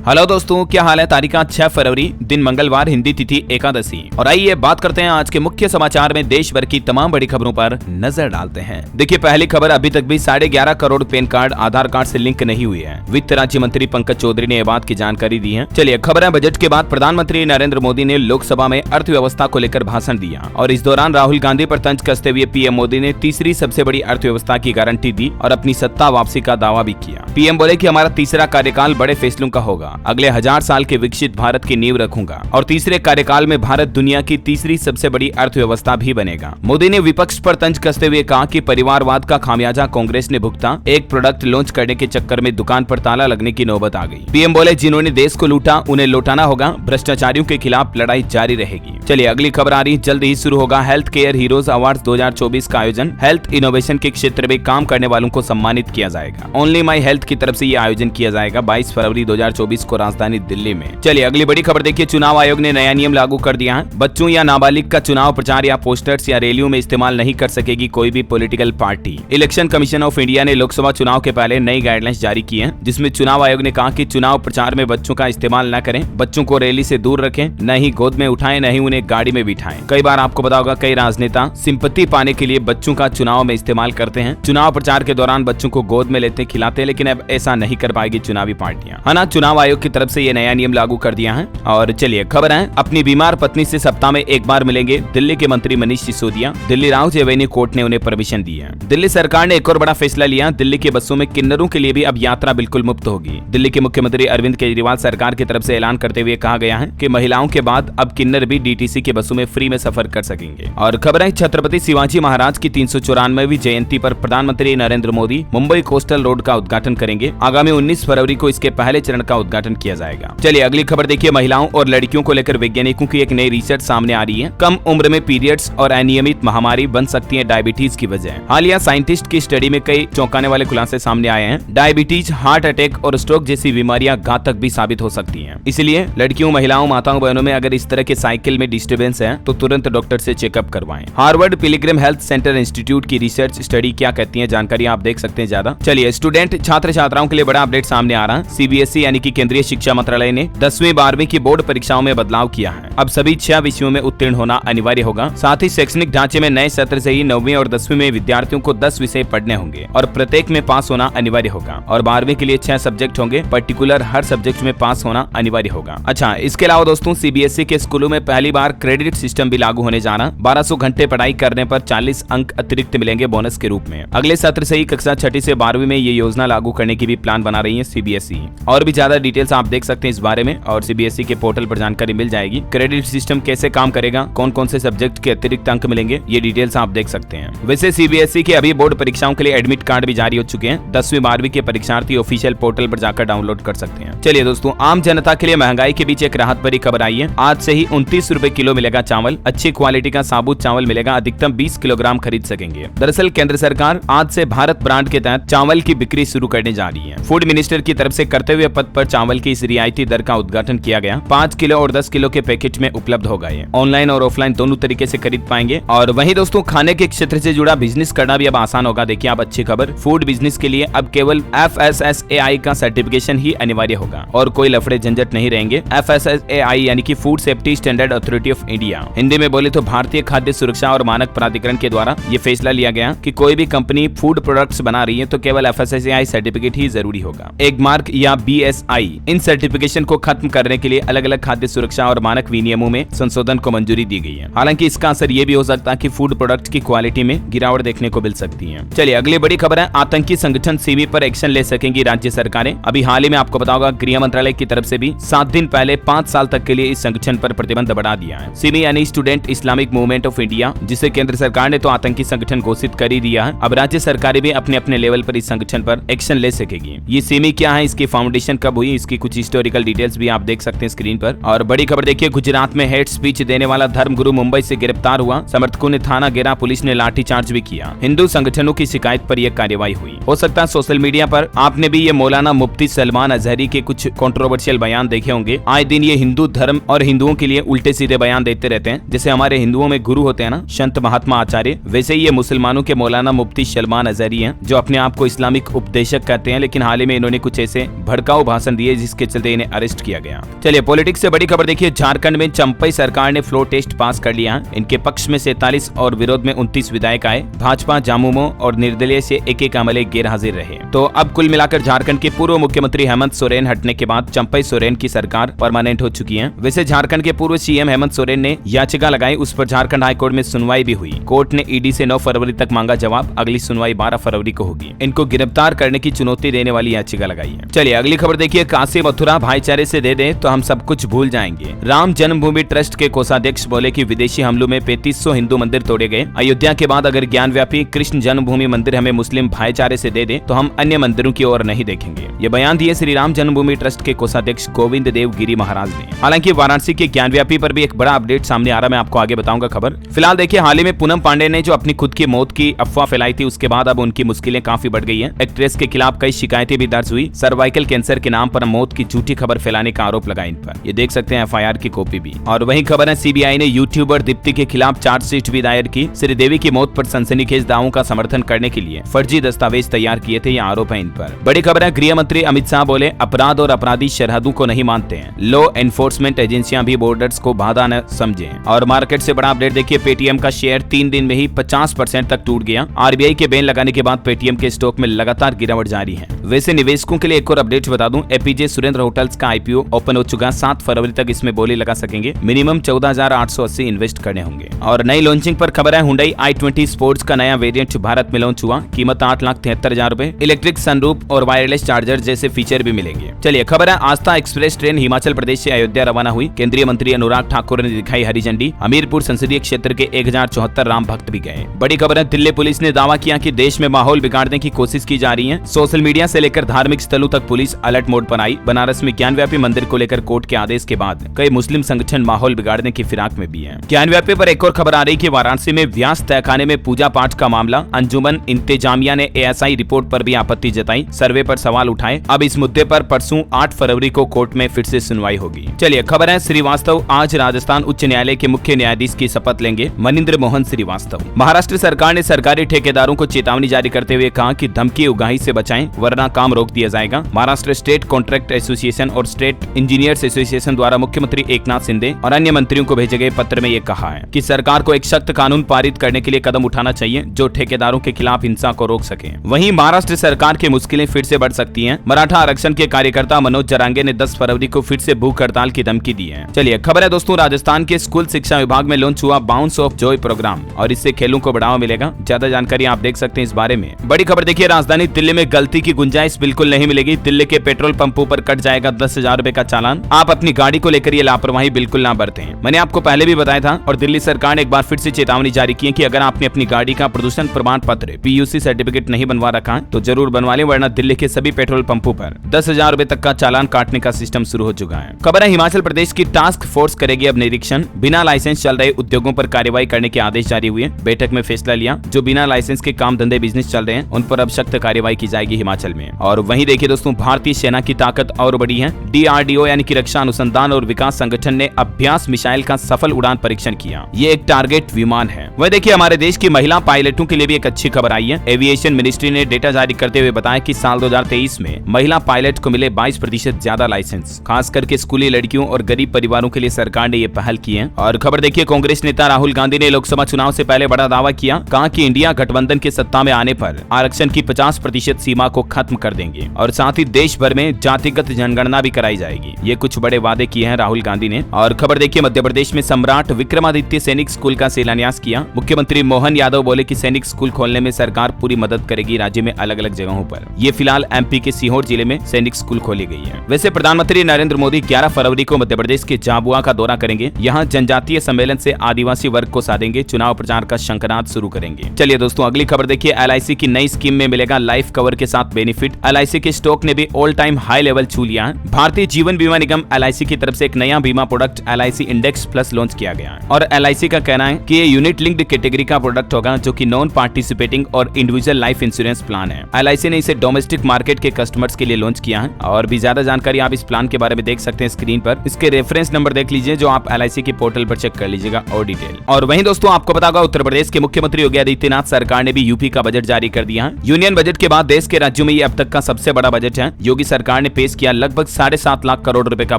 Hello दोस्तों, क्या हाल है। तारीख 6 फरवरी, दिन मंगलवार, हिंदी तिथि एकादशी। और आइए बात करते हैं आज के मुख्य समाचार में देश भर की तमाम बड़ी खबरों पर नजर डालते हैं। देखिए, पहली खबर, अभी तक भी 11.5 करोड़ पैन कार्ड आधार कार्ड से लिंक नहीं हुई है। वित्त राज्य मंत्री पंकज चौधरी ने यह बात की जानकारी दी है। चलिए खबर है, बजट के बाद प्रधानमंत्री नरेंद्र मोदी ने लोकसभा में अर्थव्यवस्था को लेकर भाषण दिया और इस दौरान राहुल गांधी पर तंज कसते हुए पीएम मोदी ने तीसरी सबसे बड़ी अर्थव्यवस्था की गारंटी दी और अपनी सत्ता वापसी का दावा भी किया। पीएम बोले कि हमारा तीसरा कार्यकाल बड़े फैसलों का होगा, अगले 1000 साल के विकसित भारत की नींव रखूंगा और तीसरे कार्यकाल में भारत दुनिया की तीसरी सबसे बड़ी अर्थव्यवस्था भी बनेगा। मोदी ने विपक्ष पर तंज कसते हुए कहा कि परिवारवाद का खामियाजा कांग्रेस ने भुगता, एक प्रोडक्ट लॉन्च करने के चक्कर में दुकान पर ताला लगने की नौबत आ गई। पीएम बोले, जिन्होंने देश को लूटा उन्हें लौटाना होगा, भ्रष्टाचारियों के खिलाफ लड़ाई जारी रहेगी। चलिए अगली खबर आ रही, जल्द ही शुरू होगा हेल्थ केयर हीरोज अवार्ड 2024 का आयोजन। हेल्थ इनोवेशन के क्षेत्र में काम करने वालों को सम्मानित किया जाएगा। ओनली माई हेल्थ की तरफ से ये आयोजन किया जाएगा 22 फरवरी 2024 को राजधानी दिल्ली में। चलिए अगली बड़ी खबर देखिए, चुनाव आयोग ने नया नियम लागू कर दिया है। बच्चों या नाबालिग का चुनाव प्रचार या पोस्टर्स या रैलियों में इस्तेमाल नहीं कर सकेगी कोई भी political party. Election commission of India ने लोकसभा चुनाव के पहले नई गाइडलाइंस जारी की है, जिसमें चुनाव आयोग ने कहा कि चुनाव प्रचार में बच्चों का इस्तेमाल न करें, बच्चों को रैली से दूर रखें, न ही गोद में उठाएं, न ही उन्हें गाड़ी में बिठाएं। कई बार आपको पता होगा, कई राजनेता सिंपैथी पाने के लिए बच्चों का चुनाव में इस्तेमाल करते हैं। चुनाव प्रचार के दौरान बच्चों को गोद में लेते खिलाते, लेकिन अब ऐसा नहीं कर पाएगी चुनावी पार्टियां। है ना, चुनाव आयोग की तरफ से ये नया नियम लागू कर दिया है। और चलिए खबर है, अपनी बीमार पत्नी से सप्ताह में एक बार मिलेंगे दिल्ली के मंत्री मनीष सिसोदिया। दिल्ली राउज एवेन्यू कोर्ट ने उन्हें परमिशन दी है। दिल्ली सरकार ने एक और बड़ा फैसला लिया, दिल्ली के बसों में किन्नरों के लिए भी अब यात्रा बिल्कुल मुफ्त होगी। दिल्ली के मुख्यमंत्री अरविंद केजरीवाल सरकार की तरफ से ऐलान करते हुए कहा गया है कि महिलाओं के बाद अब किन्नर भी डीटीसी के बसों में फ्री में सफर कर सकेंगे। और खबर है, छत्रपति शिवाजी महाराज की 394वीं जयंती पर प्रधानमंत्री नरेंद्र मोदी मुंबई कोस्टल रोड का उद्घाटन करेंगे। आगामी 19 फरवरी को इसके पहले चरण का उद्घाटन किया जाएगा। चलिए अगली खबर देखिए, महिलाओं और लड़कियों को लेकर वैज्ञानिकों की एक नई रिसर्च सामने आ रही है। कम उम्र में पीरियड्स और अनियमित महामारी बन सकती है डायबिटीज की वजह। हालिया साइंटिस्ट की स्टडी में कई चौंकाने वाले खुलासे सामने आए हैं। डायबिटीज, हार्ट अटैक और स्ट्रोक जैसी बीमारियां घातक भी साबित हो सकती हैं। इसलिए लड़कियों, महिलाओं, माताओं, बहनों में अगर इस तरह के साइकिल में डिस्टर्बेंस है तो तुरंत डॉक्टर से चेकअप करवाएं। Harvard Pilgrim health centre institute की रिसर्च स्टडी क्या कहती है, जानकारी आप देख सकते हैं ज्यादा। चलिए स्टूडेंट छात्र छात्राओं के लिए बड़ा अपडेट सामने आ रहा है। सीबीएसई यानी कि केंद्रीय शिक्षा मंत्रालय ने 10वीं 12वीं की बोर्ड परीक्षाओं में बदलाव किया है। अब सभी 6 विषयों में उत्तीर्ण होना अनिवार्य होगा। साथ ही शैक्षणिक ढांचे में नए सत्र से ही 9वीं और 10वीं में विद्यार्थियों को 10 विषय पढ़ने होंगे और प्रत्येक में पास होना अनिवार्य होगा। और 12वीं के लिए 6 सब्जेक्ट होंगे, पर्टिकुलर हर सब्जेक्ट में पास होना अनिवार्य होगा। अच्छा, इसके अलावा दोस्तों, सीबीएसई के स्कूलों में पहली बार क्रेडिट सिस्टम भी लागू होने जा रहा। 1200 घंटे पढ़ाई करने पर 40 अंक अतिरिक्त मिलेंगे बोनस के रूप में। अगले सत्र से ही कक्षा 6 से 12वीं में ये योजना लागू करने की भी प्लान बना रही है सीबीएसई। और भी ज्यादा डिटेल्स आप देख सकते हैं इस बारे में और सीबीएसई के पोर्टल पर जानकारी मिल जाएगी। क्रेडिट सिस्टम कैसे काम करेगा, कौन कौन से सब्जेक्ट के अतिरिक्त अंक मिलेंगे, ये डिटेल्स आप देख सकते हैं। वैसे सीबीएसई के अभी बोर्ड परीक्षाओं के लिए एडमिट कार्ड भी जारी हो चुके हैं। 10वीं 12वीं के परीक्षार्थी ऑफिशियल पोर्टल पर जाकर डाउनलोड कर सकते हैं। चलिए दोस्तों, आम जनता के लिए महंगाई के बीच एक राहत भरी खबर आई है। आज से ही 29 रुपए किलो मिलेगा चावल। अच्छी क्वालिटी का साबुत चावल मिलेगा, अधिकतम 20 किलोग्राम खरीद सकेंगे। दरअसल केंद्र सरकार आज से भारत ब्रांड के तहत चावल की बिक्री शुरू करने जा रही है। फूड मिनिस्टर की तरफ से कर्तव्य पथ पर चावल की इस रियायती दर का उद्घाटन किया गया। 5 किलो और 10 किलो के पैकेट में उपलब्ध होगा। ये ऑनलाइन और ऑफलाइन दोनों तरीके से खरीद पाएंगे। और वहीं दोस्तों, खाने के क्षेत्र से जुड़ा बिजनेस करना भी अब आसान होगा। देखिए आप, अच्छी खबर, फूड बिजनेस के लिए अब केवल FSSAI का सर्टिफिकेशन ही अनिवार्य होगा और कोई लफड़े झंझट नहीं रहेंगे। FSSAI यानी कि food safety standard authority of India, Hindi में बोले तो भारतीय खाद्य सुरक्षा और मानक प्राधिकरण के द्वारा ये फैसला लिया गया कि कोई भी कंपनी फूड प्रोडक्ट्स बना रही है तो केवल FSSAI सर्टिफिकेट ही जरूरी होगा। एक मार्क या BSI, इन सर्टिफिकेशन को खत्म करने के लिए अलग अलग खाद्य सुरक्षा और मानक विनियमों में संशोधन को मंजूरी दी गई है। हालांकि इसका असर ये भी हो सकता है कि फूड प्रोडक्ट की क्वालिटी में गिरावट देखने को मिल सकती है। चलिए अगली बड़ी खबर है, आतंकी संगठन सिमी पर एक्शन ले सकेंगी राज्य सरकारें। अभी हाल ही में आपको पता होगा, गृह मंत्रालय की तरफ से भी 7 दिन पहले 5 साल तक के लिए इस संगठन पर प्रतिबंध बढ़ा दिया है। सिमी यानी student Islamic movement of India, जिसे केंद्र सरकार ने तो आतंकी संगठन घोषित कर ही दिया है। अब राज्य सरकारें भी अपने अपने लेवल पर इस संगठन पर एक्शन ले सकेगी। ये सिमी क्या है, इसकी फाउंडेशन कब हुई, इसकी कुछ हिस्टोरिकल डिटेल्स भी आप देख सकते हैं स्क्रीन पर। और बड़ी खबर देखिए, गुजरात में हेट स्पीच देने वाला धर्मगुरु मुंबई से गिरफ्तार हुआ। समर्थकों ने थाना घेरा, पुलिस ने लाठीचार्ज भी किया। हिंदू संगठनों की शिकायत पर यह कार्रवाई हुई। हो सकता है सोशल मीडिया पर आपने भी ये मौलाना मुफ्ती सलमान अजहरी के कुछ कंट्रोवर्शियल बयान देखे होंगे। आए दिन ये हिंदू धर्म और हिंदुओं के लिए उल्टे सीधे बयान देते रहते हैं। जैसे हमारे हिंदुओं में गुरु होते हैं ना, संत महात्मा आचार्य, वैसे ही ये मुसलमानों के मौलाना मुफ्ती सलमान अजहरी हैं, जो अपने आप को इस्लामिक उपदेशक कहते हैं। लेकिन हाल ही में इन्होंने कुछ ऐसे भड़काऊ भाषण दिए जिसके चलते इन्हें अरेस्ट किया गया। चलिए पॉलिटिक्स से बड़ी खबर देखिए, झारखंड में चंपई सरकार ने फ्लोर टेस्ट पास कर लिया। इनके पक्ष में 47 और विरोध में 29 विधायक आए। भाजपा, झामुमो और निर्दलीय से एक एमएलए गैर हाजिर रहे। तो अब कुल मिलाकर झारखंड के पूर्व मुख्यमंत्री हेमंत सोरेन हटने के बाद चंपई सोरेन की सरकार परमानेंट हो चुकी है। वैसे झारखंड के पूर्व सीएम हेमंत सोरेन ने याचिका लगाई, उस पर झारखंड हाईकोर्ट में सुनवाई भी हुई। कोर्ट ने ईडी से 9 फरवरी तक मांगा जवाब, अगली सुनवाई 12 फरवरी को होगी। इनको गिरफ्तार करने की चुनौती देने वाली याचिका लगाई है। चलिए अगली खबर देखिए, काशी मथुरा भाईचारे से दे दे तो हम सब कुछ भूल जाएंगे। राम जन्मभूमि ट्रस्ट के कोषाध्यक्ष बोले कि विदेशी हमलों में 3500 हिंदू मंदिर तोड़े गए। अयोध्या के बाद अगर ज्ञानव्यापी कृष्ण जन्मभूमि मंदिर हमें मुस्लिम भाईचारे से दे दे तो हम अन्य मंदिरों की ओर नहीं देखेंगे। ये बयान दिए श्री राम जन्मभूमि ट्रस्ट के कोषाध्यक्ष गोविंद देव गिरी महाराज ने। हालांकि वाराणसी के ज्ञानव्यापी पर भी एक बड़ा अपडेट सामने आ रहा है, मैं आपको आगे बताऊंगा खबर। फिलहाल देखिए, हाल ही में पूनम पांडे ने जो अपनी खुद की मौत की अफवाह फैलाई थी, उसके बाद अब उनकी मुश्किलें काफी बढ़ गई हैं। एक्ट्रेस के खिलाफ कई शिकायतें भी दर्ज हुई। सर्वाइकल कैंसर के नाम पर मौत की झूठी खबर फैलाने का आरोप लगा इन पर। ये देख सकते हैं एफआईआर की कॉपी भी। और वही खबर है, सीबीआई ने यूट्यूबर दीप्ति के खिलाफ चार्जशीट भी दायर की। श्रीदेवी की मौत पर सनसनीखेज दावों का समर्थन करने के लिए फर्जी दस्तावेज तैयार किए थे, ये आरोप है इन पर। बड़ी खबर है, गृह मंत्री अमित शाह बोले अपराध और अपराधी सरहदों को नहीं मानते हैं। लॉ एनफोर्समेंट एजेंसियां भी बॉर्डर्स को बाधा न समझें। और मार्केट से बड़ा अपडेट देखिए, पेटीएम का शेयर 3 दिन में ही 50% तक टूट गया। आरबीआई के बैन लगाने के बाद पेटीएम के स्टॉक में लगातार गिरावट जारी है। वैसे निवेशकों के लिए एक और अपडेट बता दूं, एपीजे सुरेंद्र होटल्स का आईपीओ ओपन हो चुका। 7 फरवरी तक इसमें बोली लगा सकेंगे। मिनिमम 14,880 इन्वेस्ट करने होंगे। और नई लॉन्चिंग पर खबर है, हुंडई i20 स्पोर्ट्स का नया वेरिएंट भारत में लॉन्च हुआ। कीमत 8,73,000 रुपए। इलेक्ट्रिक सनरूफ और वायरलेस चार्जर जैसे फीचर भी मिलेंगे। चलिए खबर है, आस्था एक्सप्रेस ट्रेन हिमाचल प्रदेश से अयोध्या रवाना हुई। केंद्रीय मंत्री अनुराग ठाकुर ने दिखाई हरी झंडी। हमीरपुर संसदीय क्षेत्र के 1074 राम भक्त भी गए। बड़ी खबर है, दिल्ली पुलिस ने दावा किया कि देश में माहौल बिगाड़ने की कोशिश की जा रही है। सोशल मीडिया से लेकर धार्मिक स्थलों तक पुलिस अलर्ट मोड पर आई। बनारस में ज्ञानव्यापी मंदिर को लेकर कोर्ट के आदेश के बाद कई मुस्लिम संगठन माहौल बिगाड़ने की फिराक में भी हैं। ज्ञानव्यापी पर एक और खबर आ रही कि वाराणसी में व्यास तहखाने में पूजा पाठ का मामला। अंजुमन इंतेजामिया ने एएसआई रिपोर्ट पर भी आपत्ति जताई, सर्वे पर सवाल उठाए। अब इस मुद्दे पर परसों 8 फरवरी को कोर्ट में फिर से सुनवाई होगी। चलिए खबर है, श्रीवास्तव आज राजस्थान उच्च न्यायालय के मुख्य न्यायाधीश की शपथ लेंगे। मनिंद्र मोहन श्रीवास्तव। महाराष्ट्र सरकार ने सरकारी ठेकेदारों को चेतावनी जारी करते हुए कहा कि धमकी उगाही से बचाएं वरना काम रोक दिया जाएगा। महाराष्ट्र स्टेट कॉन्ट्रैक्ट एसोसिएशन और स्टेट इंजीनियर्स एसोसिएशन द्वारा मुख्यमंत्री एकनाथ शिंदे और अन्य मंत्रियों को भेजे गए पत्र में ये कहा है कि सरकार को एक सख्त कानून पारित करने के लिए कदम उठाना चाहिए जो ठेकेदारों के खिलाफ हिंसा को रोक सके। वहीं महाराष्ट्र सरकार की मुश्किलें फिर से बढ़ सकती हैं। मराठा आरक्षण के कार्यकर्ता मनोज जरांगे ने 10 फरवरी को फिर से भूख हड़ताल की धमकी दी है। चलिए खबर है दोस्तों, राजस्थान के स्कूल शिक्षा विभाग में लॉन्च हुआ बाउंस ऑफ जॉय प्रोग्राम और इससे खेलों को बढ़ावा मिलेगा। ज्यादा जानकारी आप देख सकते हैं इस बारे में। बड़ी खबर देखिए, राजधानी दिल्ली में गलती की गुंजाइश बिल्कुल नहीं मिलेगी। दिल्ली के पेट्रोल पंपों पर कट जाएगा 10,000 रुपए का चालान। आप अपनी गाड़ी को लेकर ये लापरवाही बिल्कुल ना बरतें। मैंने आपको पहले भी बताया था और दिल्ली सरकार ने एक बार फिर से चेतावनी जारी की है कि अगर आपने अपनी गाड़ी का प्रदूषण प्रमाण पत्र पीयूसी सर्टिफिकेट नहीं बनवा रखा है तो जरूर बनवा लें, वरना दिल्ली के सभी पेट्रोल पंपों पर 10,000 रुपए तक का चालान काटने का सिस्टम शुरू हो चुका है। खबर है, हिमाचल प्रदेश की टास्क फोर्स करेगी अब निरीक्षण। बिना लाइसेंस चल रहे उद्योगों पर कार्रवाई करने के आदेश जारी हुए। बैठक में फैसला लिया, जो बिना लाइसेंस के काम धंधे बिजनेस चल रहे हैं उन पर अब सख्त कार्रवाई की जाएगी हिमाचल में। और वहीं देखिए दोस्तों, भारतीय सेना की ताकत और बढ़ी है। डीआरडीओ यानी कि रक्षा अनुसंधान और विकास संगठन ने अभ्यास मिसाइल का सफल उड़ान परीक्षण किया। ये एक टारगेट विमान है। वह देखिए, हमारे देश की महिला पायलटों के लिए भी एक अच्छी खबर आई है। एविएशन मिनिस्ट्री ने डेटा जारी करते हुए बताया कि साल 2023 में महिला पायलट को मिले 22% ज्यादा लाइसेंस। खास करके स्कूली लड़कियों और गरीब परिवारों के लिए सरकार ने ये पहल की है। और खबर देखिए, कांग्रेस नेता राहुल गांधी ने लोकसभा चुनाव से पहले बड़ा दावा किया। कहा कि इंडिया गठबंधन के सत्ता में आने पर आरक्षण की 50% सीमा को खत्म कर देंगे और साथ ही देश भर में जातिगत जनगणना भी कराई जाएगी। ये कुछ बड़े वादे किए हैं राहुल गांधी ने। और खबर देखिए, मध्य प्रदेश में सम्राट विक्रमादित्य सैनिक स्कूल का शिलान्यास किया। मुख्यमंत्री मोहन यादव बोले कि सैनिक स्कूल खोलने में सरकार पूरी मदद करेगी राज्य में अलग अलग जगहों पर। ये फिलहाल एमपी के सीहोर जिले में सैनिक स्कूल खोली गई है। वैसे प्रधानमंत्री नरेंद्र मोदी 11 फरवरी को मध्य प्रदेश के झाबुआ का दौरा करेंगे। यहाँ जनजातीय सम्मेलन से आदिवासी वर्ग को साधेंगे। चुनाव प्रचार का शंखनाद शुरू करेंगे। चलिए दोस्तों, अगली खबर देखिए, एलआईसी की नई स्कीम में मिलेगा लाइफ कवर के साथ बेनिफिट। एलआईसी के स्टॉक ने भी ऑल टाइम हाई लेवल छू लिया है। भारतीय जीवन बीमा निगम एलआईसी की तरफ से एक नया बीमा product LIC index plus launch किया गया है और एलआईसी का कहना है कि ये यूनिट लिंक्ड कैटेगरी का प्रोडक्ट होगा जो कि नॉन पार्टिसिपेटिंग और इंडिविजुअल लाइफ इंश्योरेंस प्लान है। एलआईसी ने इसे डोमेस्टिक मार्केट के कस्टमर्स के लिए लॉन्च किया है। और भी ज्यादा जानकारी आप इस प्लान के बारे में देख सकते हैं स्क्रीन पर। इसके रेफरेंस नंबर देख लीजिए जो आप एलआईसी के पोर्टल पर चेक कर लीजिएगा और डिटेल। और वहीं दोस्तों, आपको पता होगा उत्तर प्रदेश के मुख्यमंत्री योगी आदित्यनाथ सरकार ने भी यूपी का बजट जारी कर दिया है। यूनियन बजट के बाद देश के राज्यों में ये अब तक का सबसे बड़ा बजट है। योगी सरकार ने पेश किया लगभग 7.5 लाख करोड़ रुपए का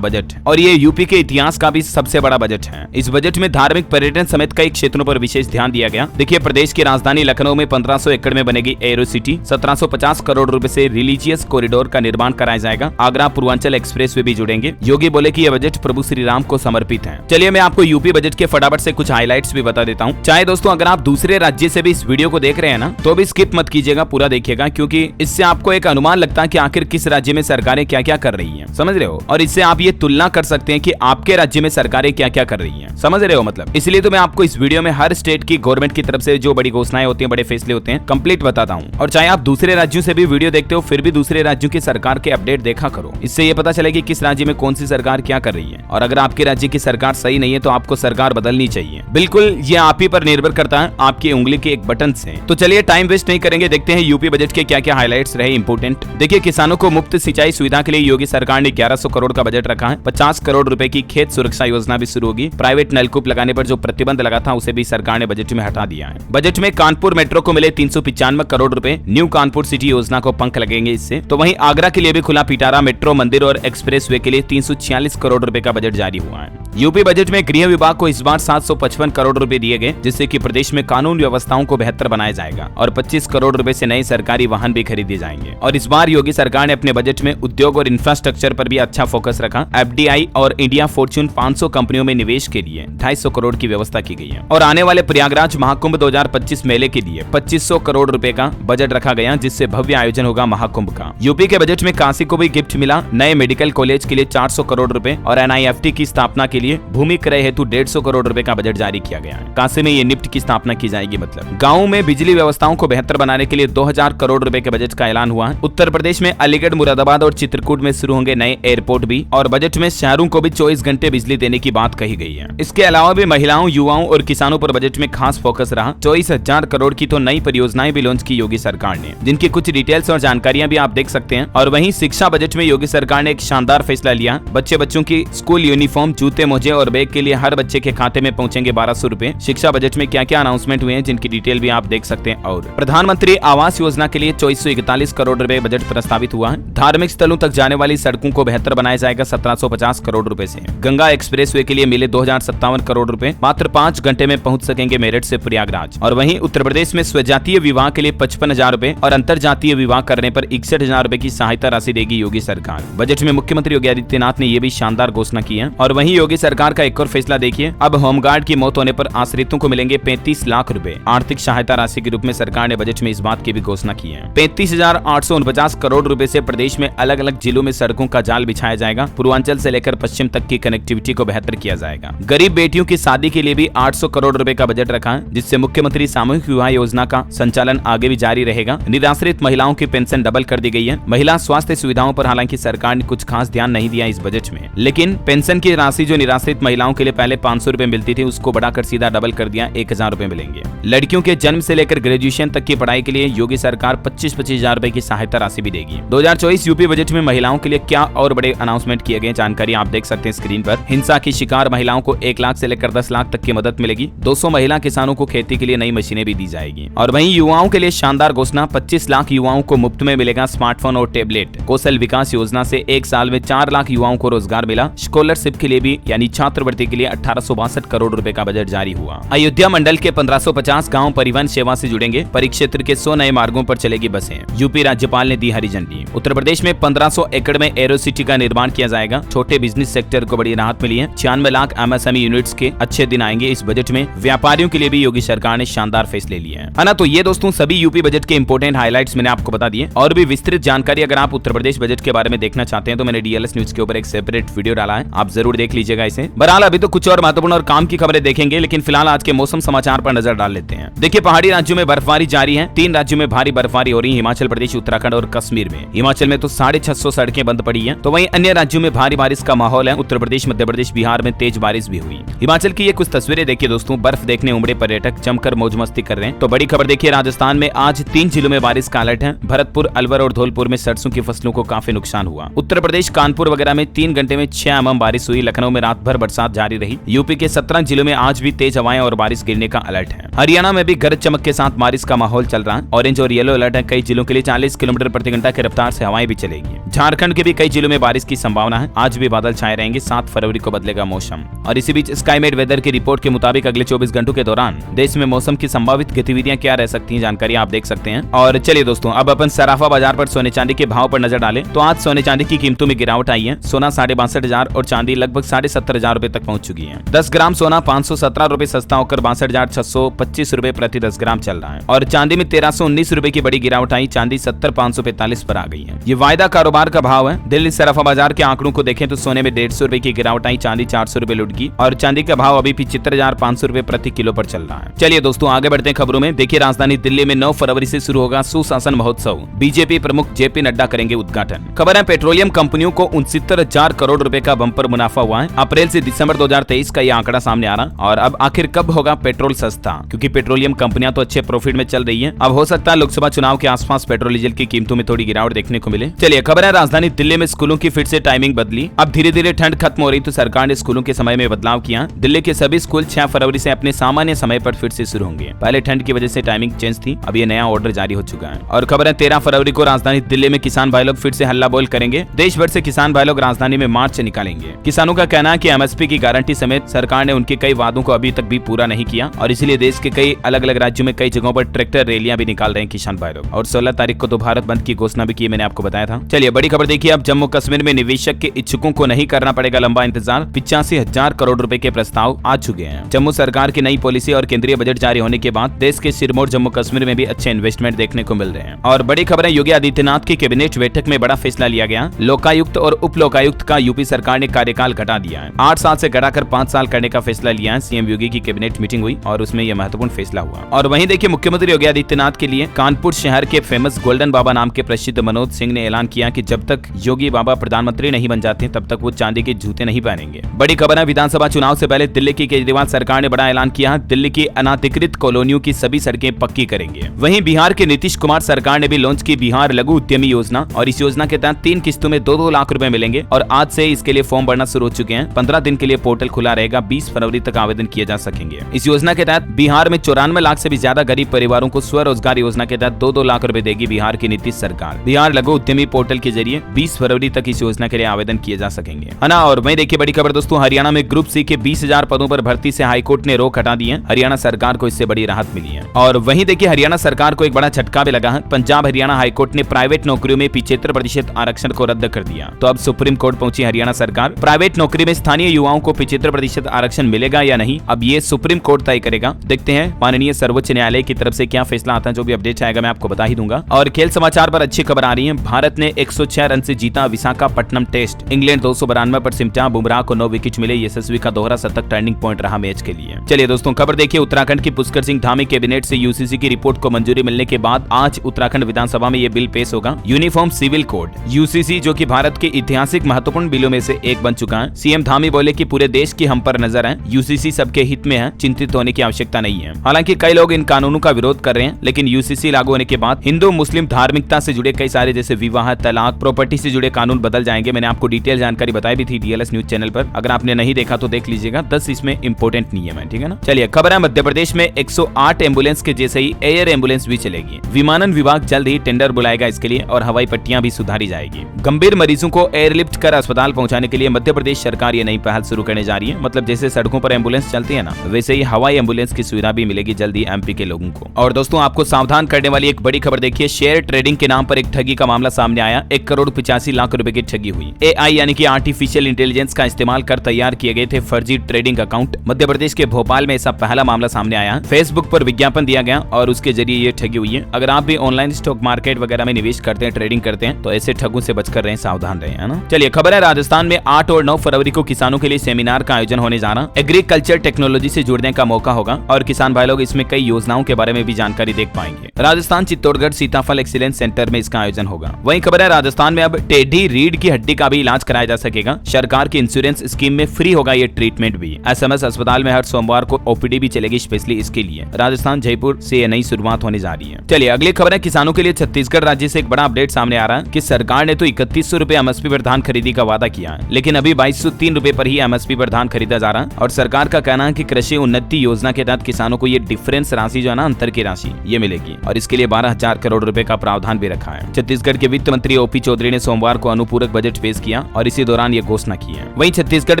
बजट और ये यूपी के इतिहास का भी सबसे बड़ा बजट है। इस बजट में धार्मिक, पर्यटन समेत कई क्षेत्रों पर विशेष ध्यान दिया गया। देखिए, प्रदेश की राजधानी लखनऊ में 1500 एकड़ में बनेगी एरो सिटी। 1750 करोड़ रुपए से रिलीजियस कॉरिडोर का निर्माण कराया जाएगा। आगरा पूर्वांचल एक्सप्रेस वे भी जुड़ेंगे। योगी बोले कि यह बजट प्रभु श्री राम को समर्पित है। चलिए मैं आपको यूपी बजट के फटाफट से कुछ हाइलाइट्स भी बता देता हूँ। चाहे दोस्तों अगर आप दूसरे राज्य से भी इस वीडियो को देख रहे हैं ना, तो भी स्किप मत कीजिएगा, पूरा देखिएगा, क्योंकि इससे आपको एक अनुमान लगता है कि आखिर किस राज्य में सरकारें क्या क्या कर रही हैं, समझ रहे हो। और इससे आप ये तुलना कर सकते हैं कि आपके राज्य में सरकारें क्या क्या कर रही हैं, समझ रहे हो मतलब। इसलिए तो मैं आपको इस वीडियो में हर स्टेट की गवर्नमेंट की तरफ से जो बड़ी घोषणाएं होती हैं, बड़े फैसले होते हैं, कंप्लीट बताता हूँ। और चाहे आप दूसरे राज्यों से भी वीडियो देखते हो, फिर भी दूसरे राज्यों की सरकार के अपडेट देखा करो। इससे ये पता चले कि किस राज्य में कौन सी सरकार क्या कर रही है। और अगर आपके राज्य की सरकार सही नहीं है तो आपको सरकार बदलनी चाहिए। बिल्कुल ये आप ही पर निर्भर करता है, आपकी उंगली के एक बटन से। तो चलिए टाइम वेस्ट नहीं करेंगे, देखते हैं यूपी बजट के क्या क्या हाइलाइट्स रहे इंपोर्टेंट। देखिए, किसानों को मुफ्त सिंचाई सुविधा के लिए योगी सरकार ने 1100 करोड़ का बजट रखा है। 50 करोड़ रुपए की खेत सुरक्षा योजना भी शुरू होगी। प्राइवेट नलकूप लगाने पर जो प्रतिबंध लगा था उसे भी सरकार ने बजट में हटा दिया है। बजट में कानपुर मेट्रो को मिले 395 करोड़ रुपए। न्यू कानपुर सिटी योजना को पंख लगेंगे इससे। तो वहीं आगरा के लिए भी खुला पिटारा मेट्रो, मंदिर और एक्सप्रेस वे के लिए 346 करोड़ रुपए का बजट जारी हुआ है। यूपी बजट में गृह विभाग को इस बार 755 करोड़ रुपए दिए गए, जिससे कि प्रदेश में कानून व्यवस्थाओं को बेहतर बनाया जाएगा और 25 करोड़ रुपए से नए सरकारी वाहन भी खरीदे जाएंगे। और इस बार योगी सरकार ने अपने बजट में उद्योग और इंफ्रास्ट्रक्चर पर भी अच्छा फोकस रखा। एफडीआई और इंडिया फॉर्च्यून 500 कंपनियों में निवेश के लिए 250 करोड़ की व्यवस्था की गई है। और आने वाले प्रयागराज महाकुंभ 2025 मेले के लिए 2500 करोड़ रुपए का बजट रखा गया, जिससे भव्य आयोजन होगा महाकुंभ का। यूपी के बजट में काशी को भी गिफ्ट मिला। नए मेडिकल कॉलेज के लिए 400 करोड़ रुपए और एनआईएफटी की स्थापना के लिए भूमि क्रय हेतु 150 करोड़ रुपए का बजट जारी किया गया है। काशी में ये निफ्ट की स्थापना की जाएगी। मतलब गाँव में बिजली व्यवस्थाओं को बेहतर बनाने के लिए 2000 करोड़ रुपए के बजट का ऐलान हुआ है। उत्तर प्रदेश में अलीगढ़, मुरादाबाद और चित्रकूट में शुरू होंगे नए एयरपोर्ट भी। और बजट में शहरों को भी 24 घंटे बिजली देने की बात कही गई है। इसके अलावा भी महिलाओं, युवाओं और किसानों पर बजट में खास फोकस रहा। 24,000 करोड़ की तो नई परियोजनाएं भी लॉन्च की योगी सरकार ने, जिनकी कुछ डिटेल्स और जानकारियां भी आप देख सकते हैं। और वहीं शिक्षा बजट में योगी सरकार ने एक शानदार फैसला लिया। बच्चों की स्कूल यूनिफॉर्म, जूते, मोजे और बैग के लिए हर बच्चे के खाते में पहुंचेंगे 1200 रुपए। शिक्षा बजट में क्या क्या अनाउंसमेंट हुए हैं, जिनकी डिटेल भी आप देख सकते हैं। और प्रधानमंत्री आवास योजना के लिए 2441 करोड़ रुपए बजट प्रस्तावित हुआ है। धार्मिक स्थलों तक जाने वाली सड़कों को बेहतर बनाया जाएगा 1750 करोड़ रुपए से। गंगा एक्सप्रेस वे के लिए मिले 2057 करोड़ रुपए। मात्र 5 घंटे में पहुंच सकेंगे मेरठ से प्रयागराज। और वहीं उत्तर प्रदेश में स्वजातीय विवाह के लिए 55,000 रुपए और अंतर जातीय विवाह करने पर 61,000 रुपए की सहायता राशि देगी योगी सरकार। बजट में मुख्यमंत्री योगी आदित्यनाथ ने यह भी शानदार घोषणा की है। और वहीं योगी सरकार का एक और फैसला देखिए, अब होमगार्ड की मौत होने पर आश्रितों को मिलेंगे 35 लाख रुपए आर्थिक सहायता राशि के रूप में। सरकार ने बजट में इस बात की भी घोषणा की है। 35,849 करोड़ रुपए से प्रदेश में अलग अलग जिलों में सड़कों का जाल बिछाया जाएगा। पूर्वांचल से लेकर पश्चिम तक की कनेक्टिविटी को बेहतर किया जाएगा। गरीब बेटियों की शादी के लिए भी 800 करोड़ रुपए का बजट रखा है, जिससे मुख्यमंत्री सामूहिक विवाह योजना का संचालन आगे भी जारी रहेगा। निराश्रित महिलाओं की पेंशन डबल कर दी गई है। महिला स्वास्थ्य सुविधाओं पर हालांकि सरकार ने कुछ खास ध्यान नहीं दिया इस बजट में, लेकिन पेंशन की राशि जो निराश्रित महिलाओं के लिए पहले 500 रुपए मिलती थी, उसको बढ़ाकर सीधा डबल कर दिया, 1000 रुपए मिलेंगे। लड़कियों के जन्म से लेकर ग्रेजुएशन तक की पढ़ाई के लिए योगी सरकार 25-25 हजार रुपए की सहायता राशि भी देगी। 2024 यूपी बजट में महिलाओं के लिए क्या और बड़े अनाउंसमेंट किए गए, जानकारी आप देख सकते हैं स्क्रीन पर। हिंसा की शिकार महिलाओं को 1 लाख से लेकर 10 लाख तक की मदद मिलेगी। 200 महिला किसानों को खेती के लिए नई मशीनें भी दी जाएगी। और वहीं युवाओं के लिए शानदार घोषणा, 25 लाख युवाओं को मुफ्त में मिलेगा स्मार्टफोन और टेबलेट। कौशल विकास योजना से 1 साल में 4 लाख युवाओं को रोजगार मिला। स्कॉलरशिप के लिए भी यानी छात्रवृत्ति के लिए 1862 करोड़ रुपए का बजट जारी हुआ। अयोध्या मंडल के 1550 गाँव परिवहन सेवा से जुड़ेंगे। परिक्षेत्र के 100 नए मार्गों पर चलेगी बसें। यूपी राज्यपाल ने दी हरी झंडी। उत्तर प्रदेश में 1500 एकड़ में एरो सिटी का निर्माण किया जाएगा। छोटे बिजनेस सेक्टर को बड़ी राहत मिली है। 96 लाख एमएसएमई यूनिट्स के अच्छे दिन आएंगे इस बजट में। व्यापारियों के लिए भी योगी सरकार ने शानदार फैसले लिए हैं, है ना। तो ये दोस्तों सभी यूपी बजट के इंपोर्टेंट हाइलाइट्स मैंने आपको बता दिए। और भी विस्तृत जानकारी अगर आप उत्तर प्रदेश बजट के बारे में देखना चाहते हैं तो मैंने डीएलएस न्यूज के ऊपर एक सेपरेट वीडियो डाला है, आप जरूर देख लीजिएगा इसे। बहरहाल अभी तो कुछ और महत्वपूर्ण और काम की खबरें देखेंगे, लेकिन फिलहाल आज के मौसम समाचार पर नजर डाल लेते हैं। देखिए, पहाड़ी राज्यों में बर्फबारी जारी है। 3 राज्यों में भारी बर्फबारी हो रही है, हिमाचल प्रदेश, उत्तराखंड और कश्मीर में। हिमाचल में तो 650 सड़कें बंद पड़ी हैं, तो वहीं अन्य राज्यों में भारी बारिश का माहौल है। उत्तर प्रदेश, मध्य प्रदेश, बिहार में तेज बारिश भी हुई। हिमाचल की ये कुछ तस्वीरें देखिए दोस्तों, बर्फ देखने उमड़े पर्यटक जमकर मौज मस्ती कर रहे हैं। तो बड़ी खबर देखिए, राजस्थान में आज 3 जिलों में बारिश का अलर्ट है। भरतपुर, अलवर और धौलपुर में सरसों की फसलों को काफी नुकसान हुआ। उत्तर प्रदेश, कानपुर वगैरह में 3 घंटे में 6 mm बारिश हुई। लखनऊ में रात भर बरसात जारी रही। यूपी के 17 जिलों में आज भी तेज हवाएं और बारिश गिरने का अलर्ट है। हरियाणा में भी गरज चमक के साथ बारिश का माहौल चल रहा है। ऑरेंज और येलो अलर्ट है। कई जिलों के लिए 40 किलोमीटर प्रति घंटा की रफ्तार से हवाएं भी चलेगी। झारखंड के भी कई जिलों में बारिश की संभावना है। आज भी बादल छाए रहेंगे। 7 फरवरी को बदलेगा मौसम। और इसी बीच स्काईमेट वेदर की रिपोर्ट के मुताबिक अगले 24 घंटों के दौरान देश में मौसम की संभावित गतिविधियां क्या रह सकती हैं, जानकारी आप देख सकते हैं। और चलिए दोस्तों, अब अपन सराफा बाजार पर सोने चांदी के भाव पर नजर डालें तो आज सोने चांदी की कीमतों में गिरावट आई है। सोना 62,500 और चांदी लगभग 67,500 रुपए तक पहुंच चुकी है। 10 ग्राम सोना 517 रुपए सस्ता होकर 62,625 रुपए प्रति 10 ग्राम चल रहा है। और चांदी में 1319 रुपए की बड़ी गिरावट आई। चांदी 70,545 पर आ गई है। ये वायदा कारोबार का भाव है। दिल्ली सराफा बाजार के आंकड़ों को देखें तो सोने में 150 रुपए की गिरावट आई। चांदी 400 रुपए लुढ़की और चांदी का भाव अभी 75,500 रुपए प्रति किलो पर चल रहा है। चलिए दोस्तों, आगे बढ़ते हैं खबरों में। देखिए, राजधानी दिल्ली में 9 फरवरी से शुरू होगा सुशासन महोत्सव। बीजेपी प्रमुख जेपी नड्डा करेंगे उद्घाटन। खबर है, पेट्रोलियम कंपनियों को 69,000 करोड़ रुपए का बम्पर मुनाफा हुआ है। अप्रैल से दिसंबर 2023 का ये आंकड़ा सामने आ रहा। और अब आखिर कब होगा पेट्रोल सस्ता, क्योंकि पेट्रोलियम कंपनियां तो अच्छे प्रॉफिट में चल रही है। अब हो सकता है लोकसभा चुनाव के आसपास पेट्रोल डीजल की कीमतों में थोड़ी गिरावट देखने को मिले। चलिए, खबर है, राजधानी दिल्ली में स्कूलों की फिर से टाइमिंग बदली। अब धीरे धीरे ठंड खत्म हो रही तो सरकार ने स्कूलों के समय में बदलाव किया। दिल्ली के सभी स्कूल 6 फरवरी से अपने सामान्य समय पर फिर से शुरू होंगे। पहले ठंड की वजह से टाइमिंग चेंज थी, अब ये नया ऑर्डर जारी हो चुका है। और खबर है, 13 फरवरी को राजधानी दिल्ली में किसान भाई लोग फिर से हल्ला बोल करेंगे। देश भर से किसान भाई लोग राजधानी में मार्च निकालेंगे। किसानों का कहना है कि एमएसपी की गारंटी समेत सरकार ने उनके कई वादों को अभी तक भी पूरा नहीं किया और इसलिए देश के कई अलग अलग राज्यों में कई जगहों पर ट्रैक्टर रैलियां भी निकाल रहे हैं किसान भाई लोग। और 16 तारीख को तो भारत बंद की घोषणा भी की, मैंने आपको बताया था। चलिए, बड़ी खबर देखिए, अब जम्मू कश्मीर में निवेशक के इच्छुकों को नहीं करना पड़ेगा लंबा इंतजार। 85,000 करोड़ रुपए के प्रस्ताव आ चुके हैं। जम्मू सरकार की नई पॉलिसी और केंद्रीय बजट जारी होने के बाद देश के सिरमौर जम्मू कश्मीर में भी अच्छे इन्वेस्टमेंट देखने को मिल रहे हैं। और बड़ी खबर है, योगी आदित्यनाथ की कैबिनेट बैठक में बड़ा फैसला लिया गया। लोकायुक्त और उप लोकायुक्त का यूपी सरकार ने कार्यकाल घटा दिया है। 8 साल से घटाकर 5 साल करने का फैसला लिया है। सीएम योगी की कैबिनेट मीटिंग हुई और उसमें यह महत्वपूर्ण फैसला हुआ। और वहीं देखिए, मुख्यमंत्री योगी आदित्यनाथ के लिए कानपुर शहर के फेमस गोल्डन बाबा नाम के प्रसिद्ध मनोज सिंह ने ऐलान किया कि जब तक योगी बाबा प्रधानमंत्री नहीं बन जाते तब तक वो चांदी के जूते नहीं पहनेंगे। बड़ी खबर है, विधानसभा चुनाव से पहले दिल्ली की केजरीवाल सरकार ने बड़ा ऐलान किया। दिल्ली की अनाधिकृत कॉलोनियों की सभी सड़कें पक्की करेंगे। वहीं बिहार के नीतीश कुमार सरकार ने भी लॉन्च की बिहार लघु उद्यमी योजना और इस योजना के तहत 3 किस्तों में 2-2 लाख रुपए मिलेंगे और आज से इसके लिए फॉर्म भरना शुरू हो चुके हैं। 15 दिन के लिए पोर्टल खुला रहेगा। 20 फरवरी तक आवेदन किए जा सकेंगे। इस योजना के तहत बिहार में 94 लाख से भी ज्यादा गरीब परिवारों को स्वरोजगार योजना के तहत 2-2 लाख रुपए देगी बिहार की नीतीश सरकार। बिहार लघु उद्यमी पोर्टल के जरिए 20 फरवरी तक इस योजना के लिए आवेदन किए जा सकेंगे, है ना। और वहीं देखिए, बड़ी खबर दोस्तों, हरियाणा में ग्रुप सी के 20,000 पदों पर भर्ती से हाईकोर्ट ने रोक हटा दी है। हरियाणा सरकार को इससे बड़ी राहत मिली है। और वहीं देखिए, हरियाणा सरकार को एक बड़ा झटका भी लगा है। पंजाब हरियाणा हाईकोर्ट ने प्राइवेट नौकरियों में 75% आरक्षण को रद्द कर दिया। तो अब सुप्रीम कोर्ट पहुंची हरियाणा सरकार। प्राइवेट नौकरी में स्थानीय युवाओं को 75% आरक्षण मिलेगा या नहीं, अब ये सुप्रीम कोर्ट तय करेगा। देखते हैं माननीय सर्वोच्च न्यायालय की तरफ से क्या फैसला आता है। जो भी अपडेट आएगा मैं आपको बता ही दूंगा। और खेल समाचार पर अच्छी खबर आ रही है। भारत ने 106 रन से जीता विशाखापट्टनम टेस्ट। इंग्लैंड 292 पर सिमटा। बुमराह को 9 विकेट मिले। यशस्वी का दोहरा शतक टर्निंग पॉइंट रहा मैच के लिए। चलिए दोस्तों, खबर देखिए, उत्तराखंड की पुष्कर सिंह धामी कैबिनेट से यूसीसी की रिपोर्ट को मंजूरी मिलने के बाद आज उत्तराखंड विधानसभा में ये बिल पेश होगा। यूनिफॉर्म सिविल कोड यूसीसी, जो कि भारत के ऐतिहासिक महत्वपूर्ण बिलों में से एक बन चुका है। सीएम धामी बोले कि पूरे देश की हम पर नजर है। यूसीसी सबके हित में है, चिंतित होने की आवश्यकता नहीं है। हालांकि कई लोग इन कानूनों का विरोध कर रहे हैं, लेकिन यूसीसी लागू होने के बाद हिंदू मुस्लिम धार्मिकता से जुड़े कई सारे जैसे विवाह, तलाक, प्रॉपर्टी से जुड़े कानून बदल जाएंगे। मैंने आपको डिटेल जानकारी बताई भी थी डीएलएस न्यूज चैनल पर। अगर आपने नहीं देखा तो देख लीजिएगा। 10 इसमें इंपोर्टेंट नियम है, ठीक है ना। चलिए, खबर है, मध्य प्रदेश में 108 एम्बुलेंस के जैसे ही एयर एम्बुलेंस भी चलेगी। विमानन विभाग जल्द ही टेंडर बुलाएगा इसके लिए और हवाई पट्टियां भी सुधारी जाएगी। गंभीर मरीजों को एयरलिफ्ट कर अस्पताल पहुंचाने के लिए मध्य प्रदेश सरकार ये नई पहल शुरू करने जा रही है। मतलब जैसे सड़कों पर एम्बुलेंस चलती है ना, वैसे ही हवाई एम्बुलेंस की सुविधा भी मिलेगी जल्दी एमपी के लोगों को। और दोस्तों, आपको सावधान करने वाली एक बड़ी खबर देखिए, शेयर ट्रेडिंग के नाम पर एक ठगी का मामला सामने आया। 1,85,00,000 रुपए की ठगी हुई। एआई यानी कि आर्टिफिशियल इंटेलिजेंस का इस्तेमाल कर तैयार किए गए थे फर्जी ट्रेडिंग अकाउंट। मध्य प्रदेश के भोपाल में ऐसा पहला मामला सामने आया। फेसबुक पर विज्ञापन दिया गया और उसके जरिए ये ठगी हुई है। अगर आप भी ऑनलाइन स्टॉक मार्केट वगैरह में निवेश करते हैं, ट्रेडिंग करते हैं, तो ऐसे ठगों से बचकर रहें, सावधान रहें, है ना। चलिए, खबर है, राजस्थान में 8 और 9 फरवरी को किसानों के लिए सेमिनार का आयोजन होने जा रहा। एग्रीकल्चर टेक्नोलॉजी से जुड़ने का मौका होगा और किसान भाई लोग इसमें कई योजनाओं के बारे में भी जानकारी देख पाएंगे। राजस्थान चित्तौड़गढ़ सीताफल एक्सीलेंस सेंटर में इसका आयोजन होगा। वहीं खबर है, राजस्थान में अब टेढ़ी रीढ़ की हड्डी का भी इलाज कराया जा सकेगा। सरकार की इंश्योरेंस स्कीम में फ्री होगा ये ट्रीटमेंट भी। एसएमएस अस्पताल में हर सोमवार को ओपीडी भी चलेगी स्पेशली इसके लिए। राजस्थान जयपुर से ये नई शुरुआत होने जा रही है। चलिए, अगली खबर है, किसानों के लिए छत्तीसगढ़ राज्य से एक बड़ा अपडेट सामने आ रहा है कि सरकार ने तो 3100 रुपए एमएसपी पर धान खरीदी का वादा किया है, लेकिन अभी 2203 रुपए पर ही एमएसपी पर धान खरीदा जा रहा है। और सरकार का कहना है कि कृषि उन्नति योजना के तहत किसानों को ये डिफरेंस राशि जो है ना, अंतर की राशि ये मिलेगी और इसके लिए 12,000 करोड़ रुपए का प्रावधान भी रखा है। छत्तीसगढ़ के वित्त मंत्री ओपी सीपी चौधरी ने सोमवार को अनुपूरक बजट पेश किया और इसी दौरान ये घोषणा की है। वहीं छत्तीसगढ़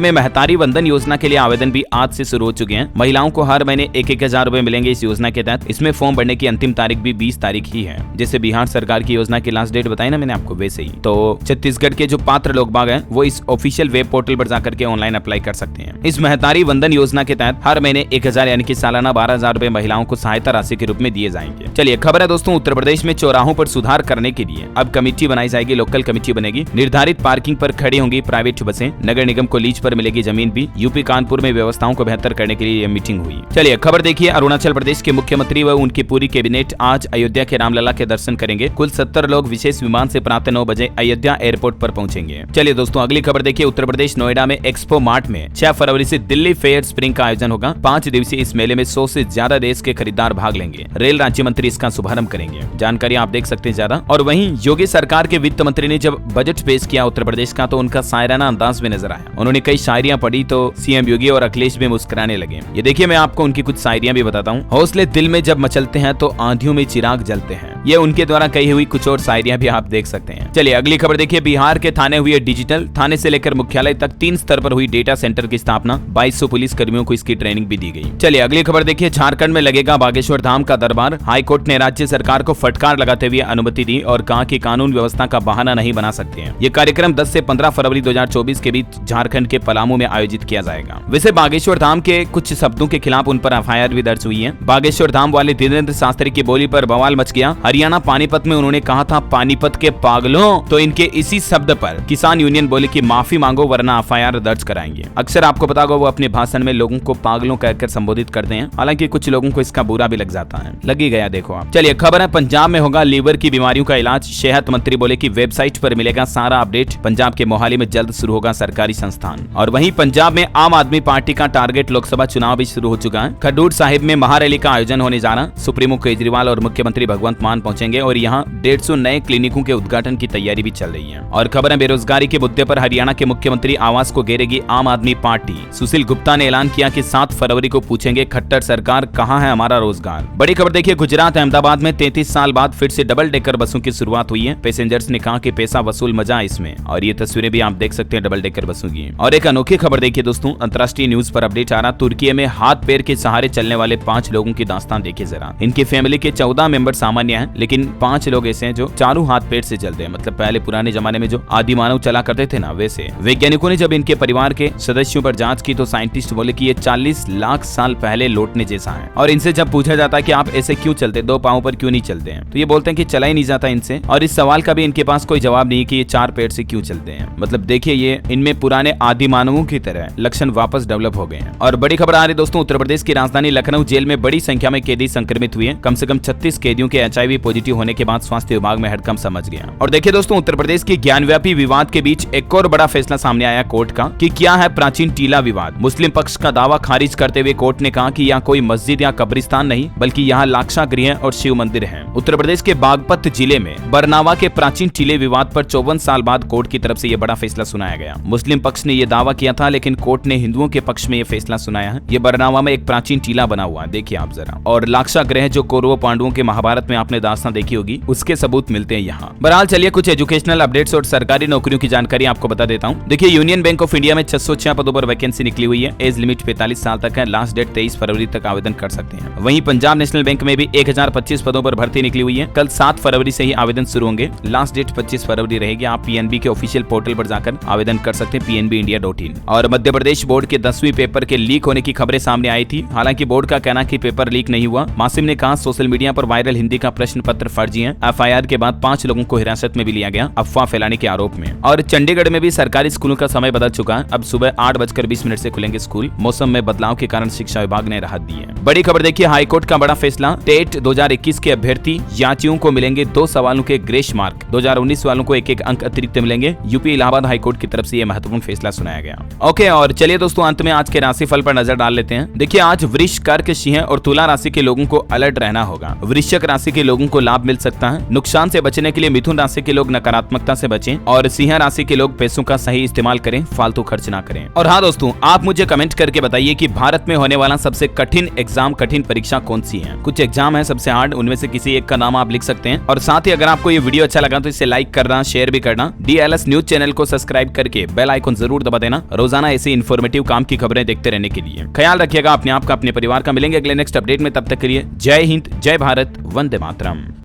में महतारी वंदन योजना के लिए आवेदन भी आज से शुरू हो चुके हैं। महिलाओं को हर महीने 1,000 रुपए मिलेंगे इस योजना के तहत। इसमें फॉर्म भरने की अंतिम तारीख भी 20 तारीख ही है। जैसे बिहार सरकार की योजना की लास्ट डेट बताई ना मैंने आपको, वैसे ही तो छत्तीसगढ़ के जो पात्र लोग बाग हैं वो इस ऑफिशियल वेब पोर्टल पर जाकर के ऑनलाइन अप्लाई कर सकते हैं। इस महतारी वंदन योजना के तहत हर महीने 1,000 यानी कि सालाना 12,000 रुपए महिलाओं को सहायता राशि के रूप में दिए जाएंगे। चलिए खबर है दोस्तों, उत्तर प्रदेश में चौराहों पर सुधार करने के लिए अब कमेटी बनाई जाएगी। लोकल कमेटी बनेगी। निर्धारित पार्किंग पर खड़ी होंगी प्राइवेट बसें। नगर निगम को लीज पर मिलेगी जमीन भी। यूपी कानपुर में व्यवस्थाओं को बेहतर करने के लिए यह मीटिंग हुई। चलिए खबर देखिए, अरुणाचल प्रदेश के मुख्यमंत्री व उनकी पूरी कैबिनेट आज अयोध्या के रामलला के दर्शन करेंगे। कुल 70 लोग विशेष विमान से प्रातः 9 बजे अयोध्या एयरपोर्ट पर पहुंचेंगे। चलिए दोस्तों अगली खबर देखिए, उत्तर प्रदेश नोएडा में एक्सपो मार्ट में 6 फरवरी से दिल्ली फेयर स्प्रिंग का आयोजन होगा। 5 दिवसीय इस मेले में 100 से ज्यादा देश के खरीदार भाग लेंगे। रेल राज्य मंत्री इसका शुभारंभ करेंगे। जानकारी आप देख सकते हैं ज्यादा। और वहीं योगी सरकार के वित्त मंत्री ने जब बजट पेश किया उत्तर प्रदेश का तो उनका शायराना अंदाज में नजर आया। उन्होंने कई शायरियां पढ़ी तो सीएम योगी और अखिलेश भी मुस्कुराने लगे। ये देखिए मैं आपको उनकी कुछ शायरियां भी बताता हूँ। हौसले दिल में जब मचलते हैं तो आंधियों में चिराग जलते हैं। ये उनके द्वारा कही हुई कुछ और शायरियां भी आप देख सकते हैं। चलिए अगली खबर देखिए, बिहार के थाने हुई डिजिटल। थाने से लेकर मुख्यालय तक 3 स्तर पर हुई डेटा सेंटर की स्थापना। 2200 पुलिस कर्मियों को इसकी ट्रेनिंग भी दी गई। चलिए अगली खबर देखिए, झारखंड में लगेगा बागेश्वर धाम का दरबार। हाईकोर्ट ने राज्य सरकार को फटकार लगाते हुए अनुमति दी और कहा कि कानून व्यवस्था का बहाना नहीं बना सकते हैं। ये कार्यक्रम 10 से 15 फरवरी 2024 के बीच झारखंड के पलामू में आयोजित किया जाएगा। वैसे बागेश्वर धाम के कुछ शब्दों के खिलाफ उन पर एफआईआर भी दर्ज हुई है। बागेश्वर धाम वाले धीरेन्द्र शास्त्री की बोली पर बवाल मच गया। हरियाणा पानीपत में उन्होंने कहा था पानीपत के पागलों, तो इनके इसी शब्द पर किसान यूनियन बोले कि माफी मांगो वरना एफआईआर दर्ज कराएंगे। अक्सर आपको पता होगा वो अपने भाषण में लोगों को पागलों कहकर संबोधित करते हैं। हालांकि कुछ लोगों को इसका बुरा भी लग जाता है। लग ही गया देखो आप। चलिए खबर है, पंजाब में होगा लीवर की बीमारियों का इलाज। सेहत मंत्री बोले कि वेबसाइट पर मिलेगा सारा अपडेट। पंजाब के मोहाली में जल्द शुरू होगा सरकारी संस्थान। और वहीं पंजाब में आम आदमी पार्टी का टारगेट लोकसभा चुनाव भी शुरू हो चुका है। खडूर साहिब में महारैली का आयोजन होने जा रहा। सुप्रीमो केजरीवाल और मुख्यमंत्री भगवंत मान पहुंचेंगे और यहाँ 150 नए क्लिनिकों के उद्घाटन की तैयारी भी चल रही है। और खबर है, बेरोजगारी के मुद्दे पर हरियाणा के मुख्यमंत्री आवास को घेरेगी आम आदमी पार्टी। सुशील गुप्ता ने ऐलान किया कि 7 फरवरी को पूछेंगे खट्टर सरकार कहां है हमारा रोजगार। बड़ी खबर देखिए, गुजरात अहमदाबाद में 33 साल बाद फिर से डबल डेकर बसों की शुरुआत हुई है। पैसेंजर्स ने कहा कि पैसा वसूल मजा इसमें। और ये तस्वीरें भी आप देख सकते हैं डबल डेकर बसों की। और एक अनोखी खबर देखिए दोस्तों, अंतर्राष्ट्रीय न्यूज पर अपडेट आ रहा। तुर्की में हाथ पैर के सहारे चलने वाले 5 लोगों की दास्तान देखिए जरा। इनकी फैमिली के 14 मेंबर सामान्य हैं, लेकिन 5 लोग ऐसे हैं जो चारों हाथ पैर से चलते हैं। मतलब पहले पुराने जमाने में जो आदि मानव चला करते थे ना, वैसे। वैज्ञानिकों ने जब इनके परिवार के सदस्यों पर जांच की तो साइंटिस्ट बोले कि ये 40 लाख साल पहले लौटने जैसा है। और इनसे जब पूछा जाता है कि आप ऐसे क्यों चलते, 2 पांव पर क्यों नहीं चलते हैं, तो ये बोलते हैं कि चला ही नहीं जाता इनसे। और इस सवाल का भी इनके पास कोई जवाब नहीं कि ये 4 पैर से क्यों चलते हैं। मतलब देखिए ये इनमें पुराने आदि मानवों की तरह लक्षण वापस डेवलप हो गए हैं। और बड़ी खबर आ रही दोस्तों, उत्तर प्रदेश की राजधानी लखनऊ जेल में बड़ी संख्या में कैदी संक्रमित हुए। कम से कम 36 कैदियों के HIV पॉजिटिव होने के बाद स्वास्थ्य विभाग में हड़कंप समझ गया। और देखिए दोस्तों, उत्तर प्रदेश की ज्ञानव्यापी विवाद के बीच एक और बड़ा फैसला सामने आया कोर्ट का कि क्या है प्राचीन टीला विवाद। मुस्लिम पक्ष का दावा खारिज करते हुए कोर्ट ने कहा कि यह कोई मस्जिद या कब्रिस्तान नहीं बल्कि यहाँ लाक्षा गृह और शिव मंदिर है। उत्तर प्रदेश के बागपत जिले में बरनावा के प्राचीन टीले विवाद पर 54 साल बाद कोर्ट की तरफ से यह बड़ा फैसला सुनाया गया। मुस्लिम पक्ष ने यह दावा किया था, लेकिन कोर्ट ने हिंदुओं के पक्ष में यह फैसला सुनाया है। ये बरनावा में एक प्राचीन टीला बना हुआ है, देखिए आप जरा। और लाक्षा गृह जो कौरवों पांडवों के महाभारत में आपने दास्तां देखी होगी, उसके सबूत मिलते हैं यहाँ। बहरहाल चलिए कुछ एजुकेशनल अपडेट्स और सरकारी नौकरियों की जानकारी आपको बता देता हूँ। देखिए यूनियन बैंक ऑफ इंडिया में 606 पदों पर वैकेंसी निकली हुई है। एज लिमिट 45 साल तक है। लास्ट डेट 23 फरवरी तक आवेदन कर सकते हैं। वहीं पंजाब नेशनल बैंक में भी 1025 पदों पर भर्ती निकली हुई है। कल 7 फरवरी से ही आवेदन शुरू होंगे। लास्ट डेट 25 फरवरी रहेगी। आप पीएनबी के ऑफिशियल पोर्टल पर जाकर आवेदन कर सकते हैं, pnbindia.in। और मध्य प्रदेश बोर्ड के 10वीं पेपर के लीक होने की खबरें सामने आई थी। हालांकि बोर्ड का कहना कि पेपर लीक नहीं हुआ। मासिम ने कहा सोशल मीडिया पर वायरल हिंदी का प्रश्न पत्र फर्जी है। एफआईआर के बाद 5 लोगों को हिरासत में भी लिया गया अफवाह फैलाने के आरोप में। और चंडीगढ़ में भी सरकारी स्कूलों का समय बदल चुका है। अब सुबह 8:20 से खुलेंगे स्कूल। मौसम में बदलाव के कारण शिक्षा विभाग ने राहत दी है। बड़ी खबर देखिए, हाईकोर्ट का बड़ा फैसला। टेट 2021 के अभ्यर्थी याचियों को मिलेंगे 2 सवालों के ग्रेस मार्क। 2019 वालों को 1-1 अंक अतिरिक्त मिलेंगे। यूपी इलाहाबाद हाईकोर्ट की तरफ से यह महत्वपूर्ण फैसला सुनाया गया। ओके, और चलिए दोस्तों अंत में आज के राशिफल पर नजर डाल लेते हैं। देखिए आज वृष, कर्क, सिंह और तुला राशि के लोगों को अलर्ट रहना होगा। वृश्चिक राशि के लोगों लोगों को लाभ मिल सकता है। नुकसान से बचने के लिए मिथुन राशि के लोग नकारात्मकता से बचें और सिंह राशि के लोग पैसों का सही इस्तेमाल करें, फालतू खर्च ना करें। और हाँ दोस्तों, आप मुझे कमेंट करके बताइए कि भारत में होने वाला सबसे कठिन परीक्षा कौन सी है। कुछ एग्जाम है सबसे हार्ड, उनमें से किसी एक का नाम आप लिख सकते हैं। और साथ ही अगर आपको ये वीडियो अच्छा लगा तो इसे लाइक करना, शेयर भी करना। DLS न्यूज चैनल को सब्सक्राइब करके बेल आइकन जरूर दबा देना, रोजाना ऐसी इन्फॉर्मेटिव काम की खबरें देखते रहने के लिए। ख्याल रखिएगा अपने आप का, अपने परिवार का। मिलेंगे अगले नेक्स्ट अपडेट में, तब तक के लिए जय हिंद, जय भारत, वंदे मातरम।